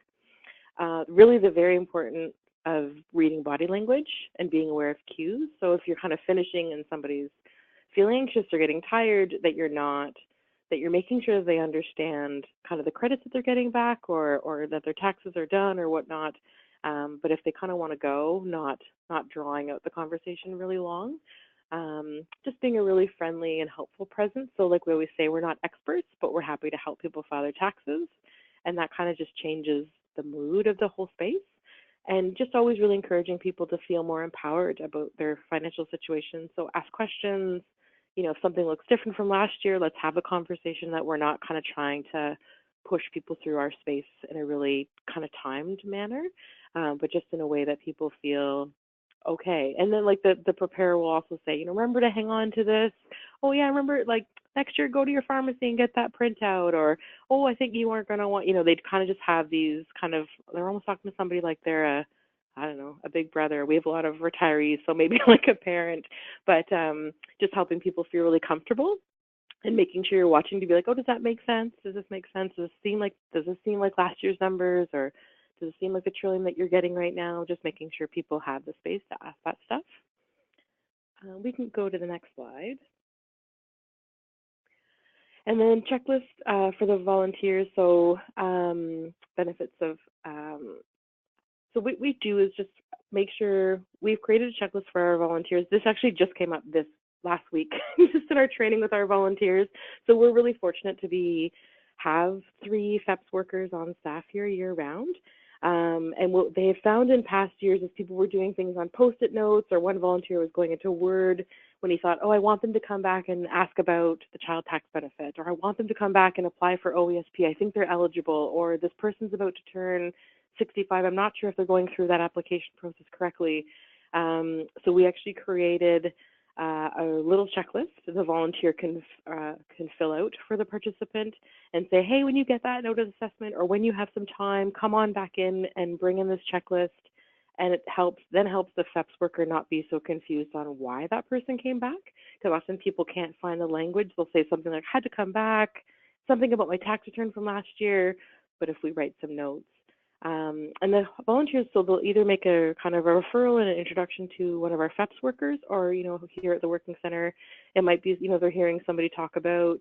Really the very important of reading body language and being aware of cues. So if you're kind of finishing and somebody's feeling anxious or getting tired, that you're making sure that they understand kind of the credits that they're getting back, or that their taxes are done or whatnot. But if they kind of want to go, not drawing out the conversation really long, just being a really friendly and helpful presence. So like we always say, we're not experts, but we're happy to help people file their taxes. And that kind of just changes the mood of the whole space. And just always really encouraging people to feel more empowered about their financial situation. So ask questions. If something looks different from last year, let's have a conversation that we're not kind of trying to push people through our space in a really kind of timed manner, but just in a way that people feel okay. And then like the preparer will also say, remember to hang on to this. Oh yeah, remember like next year go to your pharmacy and get that printout, or oh, I think you aren't going to want, they'd kind of just have these kind of, they're almost talking to somebody like they're a big brother. We have a lot of retirees, so maybe like a parent, but just helping people feel really comfortable and making sure you're watching to be like, oh, does that make sense? Does this make sense? Does this seem like last year's numbers, or does it seem like the trillion that you're getting right now? Just making sure people have the space to ask that stuff. We can go to the next slide. And then checklist for the volunteers. So benefits of, so what we do is just make sure we've created a checklist for our volunteers. This actually just came up this last week, just in our training with our volunteers. So we're really fortunate to have 3 FEPS workers on staff here year round. And what they have found in past years is people were doing things on Post-it notes, or one volunteer was going into Word when he thought, oh, I want them to come back and ask about the child tax benefit, or I want them to come back and apply for OESP. I think they're eligible, or this person's about to turn 65. I'm not sure if they're going through that application process correctly. So we actually created a little checklist the volunteer can fill out for the participant and say, hey, when you get that notice assessment, or when you have some time, come on back in and bring in this checklist. And it helps the FEPS worker not be so confused on why that person came back, because often people can't find the language. They'll say something like, had to come back, something about my tax return from last year. But if we write some notes, and the volunteers, so they'll either make a kind of a referral and an introduction to one of our FEPS workers, or, here at the Working Center, it might be, they're hearing somebody talk about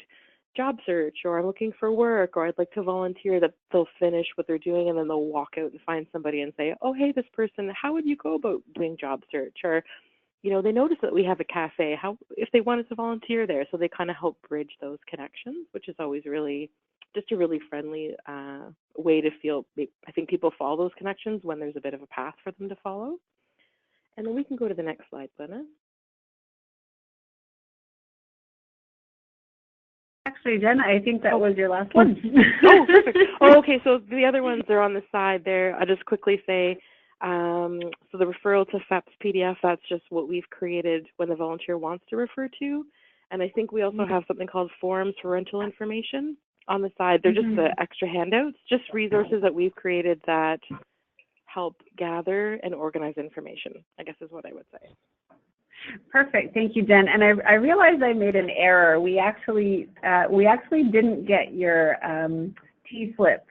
job search, or I'm looking for work, or I'd like to volunteer, that they'll finish what they're doing and then they'll walk out and find somebody and say, oh, hey, this person, how would you go about doing job search? Or, they notice that we have a cafe, if they wanted to volunteer there. So they kind of help bridge those connections, which is always really just a really friendly way to feel. I think people follow those connections when there's a bit of a path for them to follow. And then we can go to the next slide, Glenna. Actually, Jen, I think that was your last one. Oh, perfect. Oh, okay. So the other ones are on the side there. I'll just quickly say, so the referral to FEPS PDF, that's just what we've created when the volunteer wants to refer to. And I think we also have something called forms for rental information on the side. They're just the extra handouts, just resources that we've created that help gather and organize information, I guess is what I would say. Perfect. Thank you, Jen. And I realized I made an error. We actually didn't get your T-slip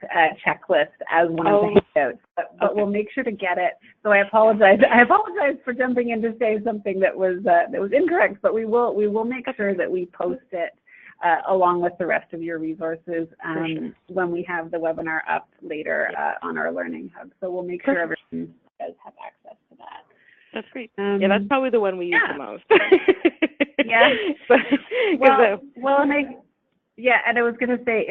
checklist as one of the handouts, but we'll make sure to get it. So I apologize. I apologize for jumping in to say something that was incorrect, but we will make sure that we post it along with the rest of your resources when we have the webinar up later on our Learning Hub. So we'll make sure everyone does have access to that. That's great. Yeah, that's probably the one we use the most. Yeah. And I was going to say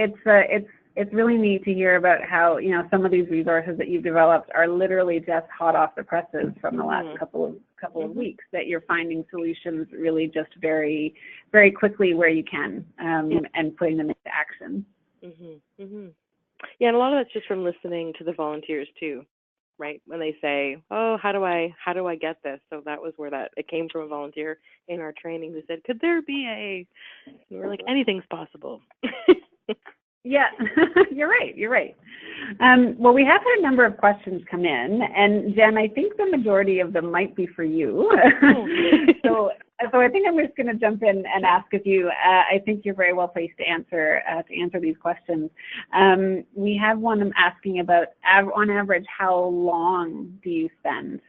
it's really neat to hear about how, you know, some of these resources that you've developed are literally just hot off the presses from the last couple of weeks, that you're finding solutions really just very, very quickly where you can and putting them into action. Yeah, and a lot of that's just from listening to the volunteers too, right? When they say, "Oh, how do I get this?" So that was where it came from, a volunteer in our training who said, "Could there be a?" And we're like, "Anything's possible." Yeah, you're right. Well, we have had a number of questions come in, and Jen, I think the majority of them might be for you. So I think I'm just going to jump in and ask a few. I think you're very well placed to answer these questions. We have one asking about, on average, how long do you spend?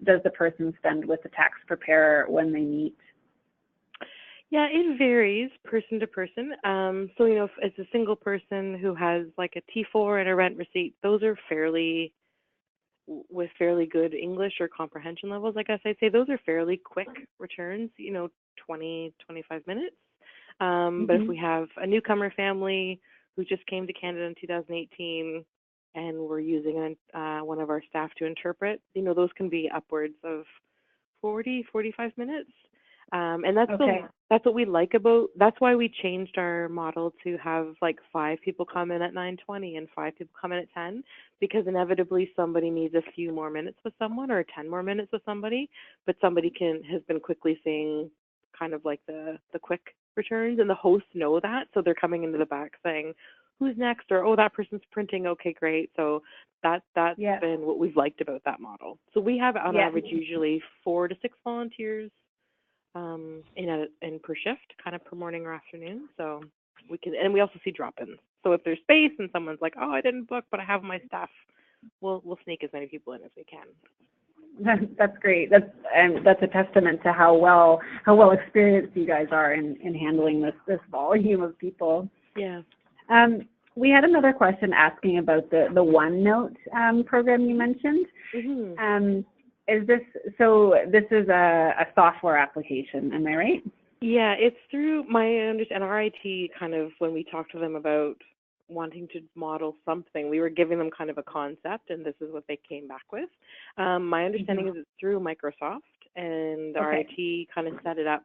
Does the person spend with the tax preparer when they meet? Yeah, it varies person to person. So, you know, if it's a single person who has like a T4 and a rent receipt, those are with fairly good English or comprehension levels, I guess I'd say those are fairly quick returns, you know, 20, 25 minutes. But if we have a newcomer family who just came to Canada in 2018 and we're using one of our staff to interpret, you know, those can be upwards of 40, 45 minutes. And that's what we like about, that's why we changed our model to have like 5 people come in at 9:20 and 5 people come in at 10, because inevitably somebody needs a few more minutes with someone or 10 more minutes with somebody, but somebody has been quickly seeing kind of like the quick returns, and the hosts know that, so they're coming into the back saying, "Who's next?" or, "Oh, that person's printing, okay, great." So that's been what we've liked about that model. So we have on average usually 4 to 6 volunteers in per shift, kind of per morning or afternoon. So we also see drop-ins. So if there's space and someone's like, "Oh, I didn't book, but I have my stuff," we'll sneak as many people in as we can. That's great. That's a testament to how well experienced you guys are in handling this volume of people. Yeah. We had another question asking about the OneNote program you mentioned. This is a software application, am I right? Yeah, it's through and our IT kind of, when we talked to them about wanting to model something, we were giving them kind of a concept, and this is what they came back with. My understanding is it's through Microsoft, and our IT kind of set it up,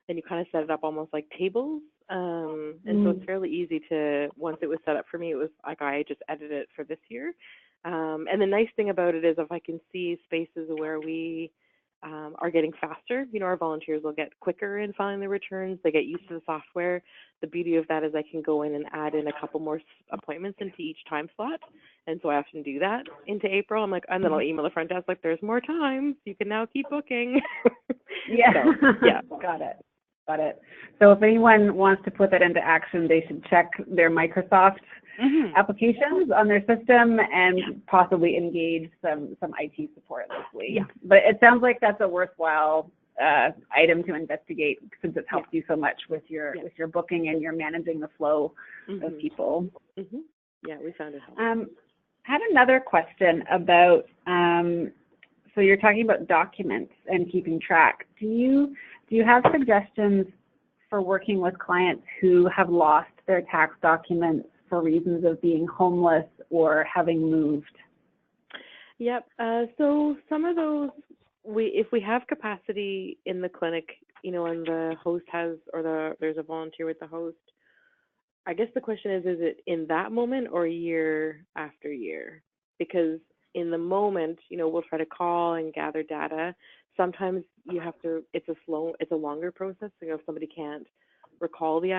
and you kind of set it up almost like tables. And so it's fairly easy to, once it was set up for me, it was like I just edited it for this year. And the nice thing about it is if I can see spaces where we are getting faster, you know, our volunteers will get quicker in filing the returns. They get used to the software. The beauty of that is I can go in and add in a couple more appointments into each time slot. And so I often do that into April. I'm like, and then I'll email the front desk like, "There's more time. You can now keep booking." Got it. So if anyone wants to put that into action, they should check their Microsoft applications on their system and possibly engage some IT support locally. Yeah. But it sounds like that's a worthwhile item to investigate, since it's helped you so much with your booking and you're managing the flow of people. Yeah, we found it helpful. I had another question about, so you're talking about documents and keeping track. Do you have suggestions for working with clients who have lost their tax documents for reasons of being homeless or having moved? Yep. So some of those, if we have capacity in the clinic, you know, and the host has, or there's a volunteer with the host, I guess the question is it in that moment or year after year? Because in the moment, you know, we'll try to call and gather data. Sometimes you have to, it's a longer process. You know, if somebody can't recall the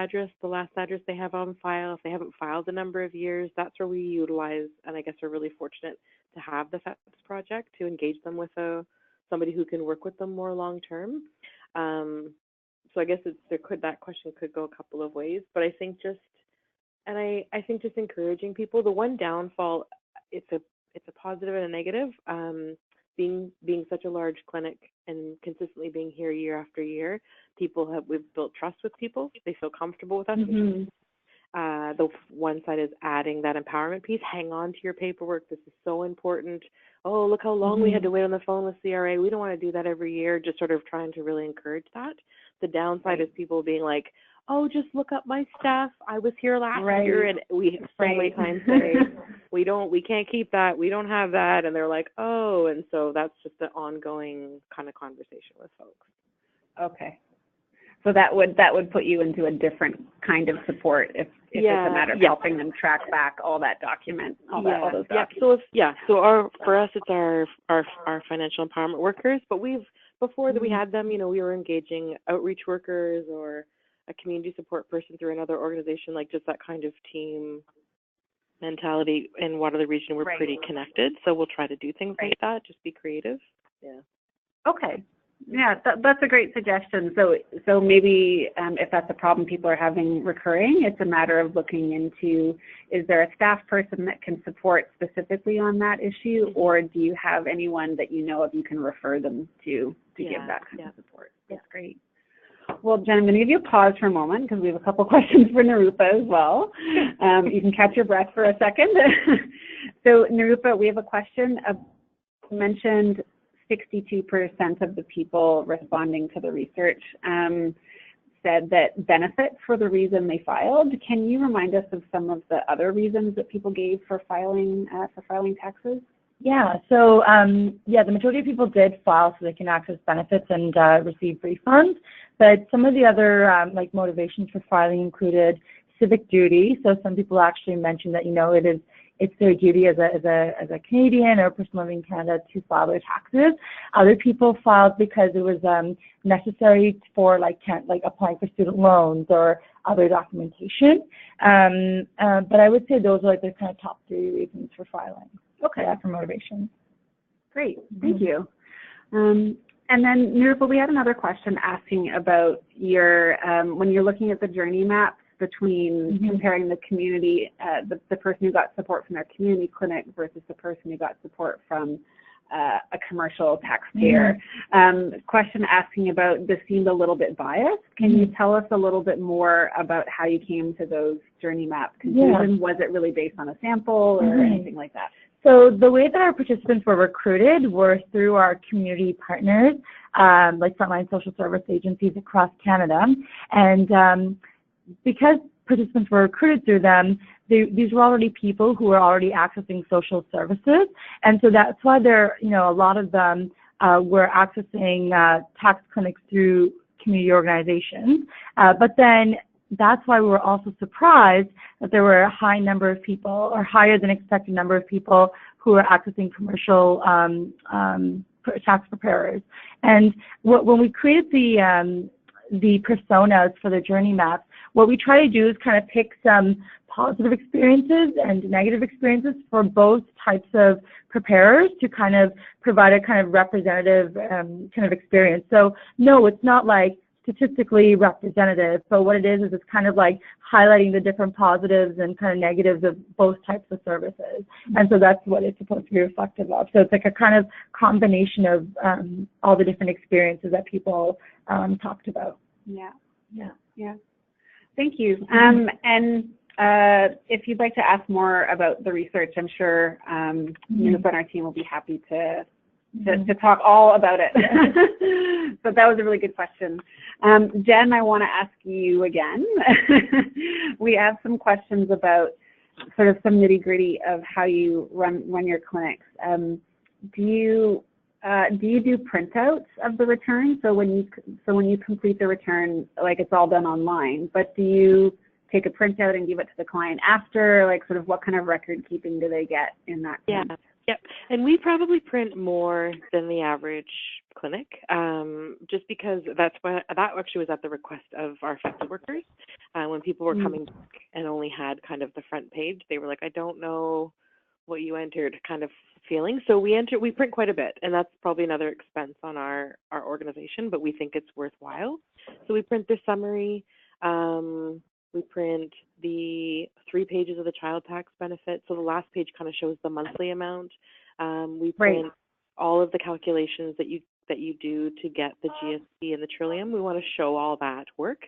last address they have on file. If they haven't filed a number of years, that's where we utilize, and I guess we're really fortunate to have the FEPS project to engage them with somebody who can work with them more long term. So I guess that question could go a couple of ways, but I think I think just encouraging people. The one downfall, it's a positive and a negative. Being such a large clinic and consistently being here year after year, we've built trust with people. They feel comfortable with us. Mm-hmm. The one side is adding that empowerment piece. Hang on to your paperwork. This is so important. Oh, look how long we had to wait on the phone with CRA. We don't want to do that every year. Just sort of trying to really encourage that. The downside is people being like, oh, just look up my stuff. I was here last year, and we so many times say, we can't keep that. We don't have that. And they're like, oh, and so that's just an ongoing kind of conversation with folks. Okay. So that would put you into a different kind of support if it's a matter of helping them track back all that document, all those documents. So for us, it's our financial empowerment workers. But before that we had them, we were engaging outreach workers or a community support person through another organization, like just that kind of team mentality. In Waterloo Region, we're pretty connected, so we'll try to do things like that. Just be creative. Yeah. Okay. Yeah, that's a great suggestion. So maybe if that's a problem people are having recurring, it's a matter of looking into, is there a staff person that can support specifically on that issue, or do you have anyone that you know of you can refer them to give that kind of support? That's great. Well, Jen, I'm going to give you a pause for a moment because we have a couple questions for Nirupa as well. You can catch your breath for a second. So, Nirupa, we have a question. Mentioned 62% of the people responding to the research said that benefit for the reason they filed. Can you remind us of some of the other reasons that people gave for filing taxes? Yeah, so the majority of people did file so they can access benefits and receive refunds, but some of the other motivations for filing included civic duty. So some people actually mentioned that it's their duty as a Canadian or a person living in Canada to file their taxes. Other people filed because it was necessary for applying for student loans or other documentation. But I would say those are the kind of top three reasons for filing. Okay. For motivation. Great, thank you. And then Nirupa, we had another question asking about your when you're looking at the journey maps between comparing the community, the person who got support from their community clinic versus the person who got support from a commercial taxpayer. Question asking about, this seemed a little bit biased. Can you tell us a little bit more about how you came to those journey map conclusions? Was it really based on a sample or anything like that? So the way that our participants were recruited were through our community partners, like frontline social service agencies across Canada. And because participants were recruited through them, these were already people who were already accessing social services. And so that's why a lot of them were accessing tax clinics through community organizations. But then that's why we were also surprised that there were a high number of people, or higher than expected number of people, who were accessing commercial tax preparers. And when we created the personas for the journey maps, what we try to do is kind of pick some positive experiences and negative experiences for both types of preparers to kind of provide a kind of representative kind of experience. So no, it's not like statistically representative, but what it is it's kind of like highlighting the different positives and kind of negatives of both types of services. And so that's what it's supposed to be reflective of. So it's like a kind of combination of all the different experiences that people talked about. Yeah. Thank you. And if you'd like to ask more about the research, I'm sure Nirupa and our team will be happy to talk all about it. But that was a really good question. Jen, I want to ask you again. We have some questions about sort of some nitty-gritty of how you run your clinics. Do you do printouts of the return? So when you complete the return, it's all done online, but do you take a printout and give it to the client after? Sort of what kind of record keeping do they get in that sense? Yep, and we probably print more than the average clinic, just because that actually was at the request of our FEPS workers. When people were coming back and only had kind of the front page, they were like, I don't know what you entered kind of feeling. So we print quite a bit, and that's probably another expense on our organization, but we think it's worthwhile. So we print the summary, we print the 3 pages of the child tax benefit. So the last page kind of shows the monthly amount. We print all of the calculations that you do to get the GST and the Trillium. We want to show all that work.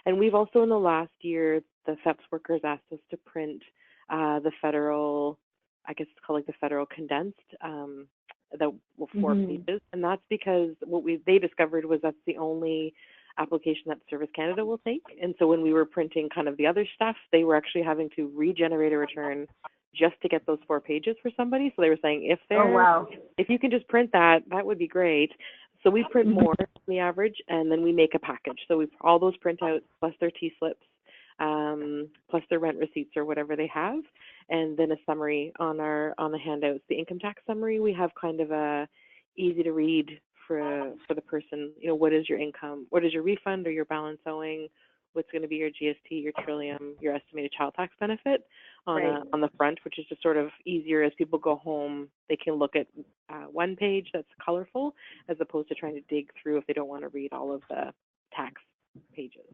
And we've also, in the last year, the FEPS workers asked us to print the federal, I guess it's called like the federal condensed, the 4 pages. And that's because what they discovered was that's the only application that Service Canada will take. And so when we were printing kind of the other stuff, they were actually having to regenerate a return just to get those 4 pages for somebody. So they were saying, if you can just print that, that would be great. So we print more than the average, and then we make a package. So we all those printouts plus their T-slips, plus their rent receipts or whatever they have, and then a summary on the handouts. The income tax summary, we have kind of a easy to read for the person. You know, what is your income? What is your refund or your balance owing? What's going to be your GST, your Trillium, your estimated child tax benefit on the front, which is just sort of easier as people go home. They can look at one page that's colorful as opposed to trying to dig through if they don't want to read all of the tax pages.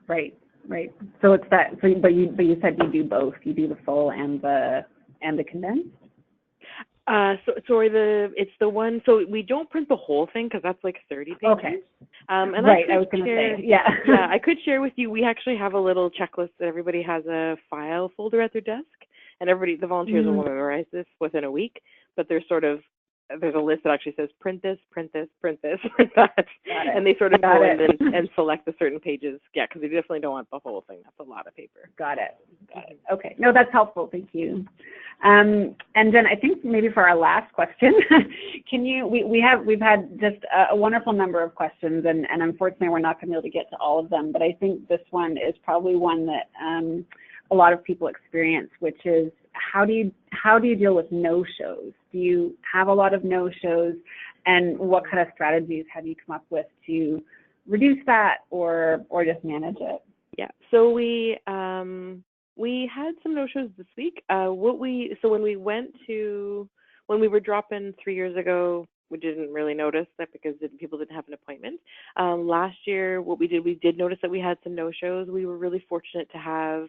Right. So it's that. So, but you said you do both. You do the full and the condensed. It's the one. So we don't print the whole thing because that's like 30 pages. Okay. And I was going to say, yeah. Yeah, I could share with you. We actually have a little checklist that everybody has a file folder at their desk, and the volunteers will memorize this within a week. But there's a list that actually says print this, print this, print this, print that, and they sort of go in and select the certain pages. Yeah, because they definitely don't want the whole thing. That's a lot of paper. Got it. Okay. No, that's helpful. Thank you. And then I think maybe for our last question, we've had just a wonderful number of questions, and unfortunately we're not going to be able to get to all of them, but I think this one is probably one that a lot of people experience, which is how do you deal with no-shows? Do you have a lot of no-shows, and what kind of strategies have you come up with to reduce that or just manage it? Yeah, so we had some no-shows this week. When we were dropping 3 years ago, we didn't really notice that because people didn't have an appointment. Last year, what we did notice that we had some no-shows. We were really fortunate to have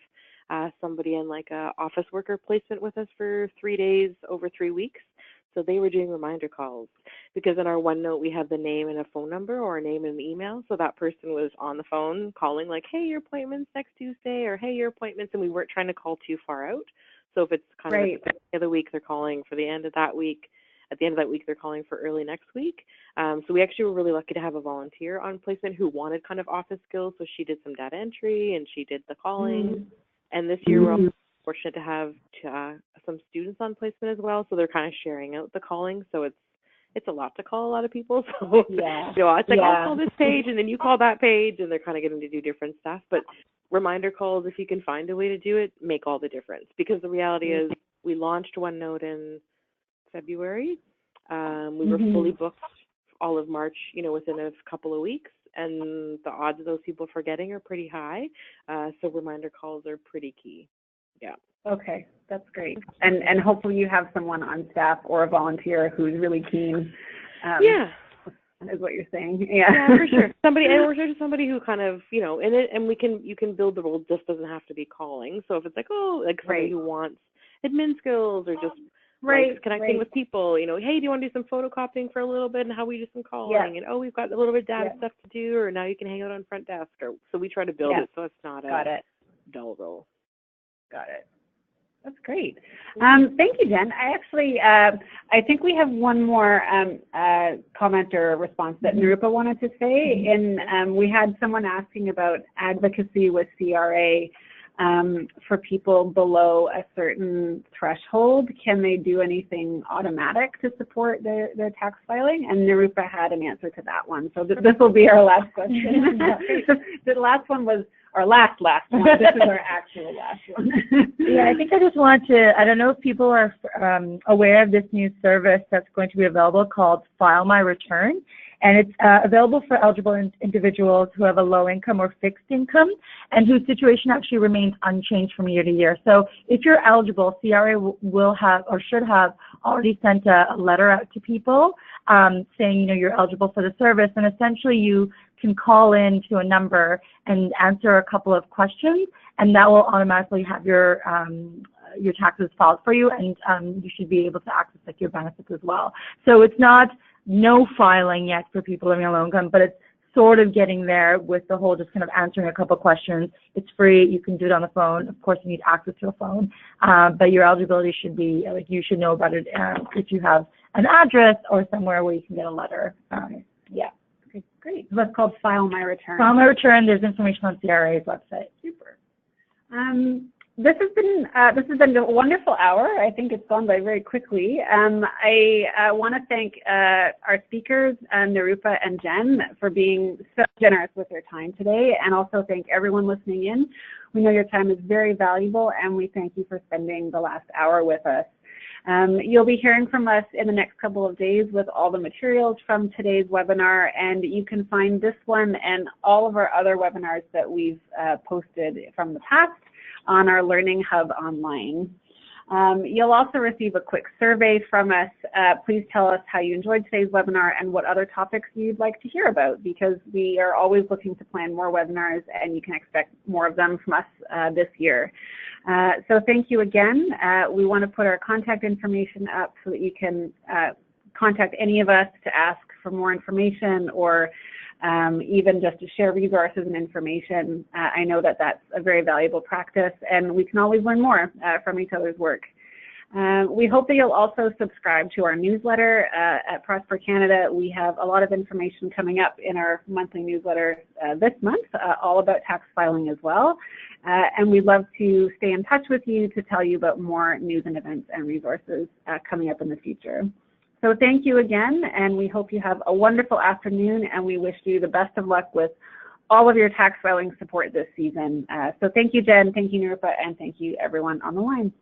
somebody in like a office worker placement with us for 3 days over 3 weeks. So they were doing reminder calls because in our OneNote we have the name and a phone number or a name and an email. So that person was on the phone calling like, hey, your appointment's next Tuesday, or hey, your appointment's, and we weren't trying to call too far out. So if it's kind of at the end of the week, they're calling for the end of that week. At the end of that week, they're calling for early next week. So we actually were really lucky to have a volunteer on placement who wanted kind of office skills. So she did some data entry and she did the calling. And this year we're also fortunate to have some students on placement as well. So they're kind of sharing out the calling. So it's a lot to call a lot of people. So it's like, I'll call this page and then you call that page, and they're kind of getting to do different stuff. But reminder calls, if you can find a way to do it, make all the difference. Because the reality is we launched OneNote in February. We were fully booked all of March, within a couple of weeks. And the odds of those people forgetting are pretty high. So reminder calls are pretty key. Yeah. Okay, that's great. And hopefully you have someone on staff or a volunteer who's really keen. Is what you're saying. Yeah, for sure. Somebody who kind of, you can build the role. Just doesn't have to be calling. So if it's like, somebody who wants admin skills or just connecting with people, hey, do you want to do some photocopying for a little bit and how we do some calling? And we've got a little bit of data stuff to do, or now you can hang out on front desk. So we try to build it so it's not a dull role. Got it. That's great. Thank you, Jen. I actually, I think we have one more comment or response that Nirupa wanted to say. And we had someone asking about advocacy with CRA. for people below a certain threshold, can they do anything automatic to support their tax filing? And Nirupa had an answer to that one. So this will be our last question. The last one was our last one. This is our actual last one. Yeah, I think I just want to, I don't know if people are aware of this new service that's going to be available called File My Return. And it's available for eligible individuals who have a low income or fixed income and whose situation actually remains unchanged from year to year. So if you're eligible, CRA will have or should have already sent a letter out to people saying, you know, you're eligible for the service. And essentially you can call in to a number and answer a couple of questions, and that will automatically have your taxes filed for you, and you should be able to access like your benefits as well. So it's not no filing yet for people living on low income, but it's sort of getting there with the whole just kind of answering a couple questions. It's free. You can do it on the phone. Of course, you need access to a phone, but your eligibility should be, like, you should know about it if you have an address or somewhere where you can get a letter. Yeah. Okay, great. So that's called File My Return. File My Return. There's information on CRA's website. Super. This has been a wonderful hour. I think it's gone by very quickly. I want to thank our speakers, Nirupa and Jen, for being so generous with their time today, and also thank everyone listening in. We know your time is very valuable, and we thank you for spending the last hour with us. You'll be hearing from us in the next couple of days with all the materials from today's webinar, and you can find this one and all of our other webinars that we've posted from the past on our Learning Hub online. You'll also receive a quick survey from us. Please tell us how you enjoyed today's webinar and what other topics you'd like to hear about, because we are always looking to plan more webinars, and you can expect more of them from us this year. So thank you again. We want to put our contact information up so that you can contact any of us to ask for more information, or even just to share resources and information. I know that that's a very valuable practice, and we can always learn more from each other's work. We hope that you'll also subscribe to our newsletter at Prosper Canada. We have a lot of information coming up in our monthly newsletter this month, all about tax filing as well. And we'd love to stay in touch with you to tell you about more news and events and resources coming up in the future. So thank you again, and we hope you have a wonderful afternoon, and we wish you the best of luck with all of your tax filing support this season. So thank you, Jen, thank you, Nirupa, and thank you everyone on the line.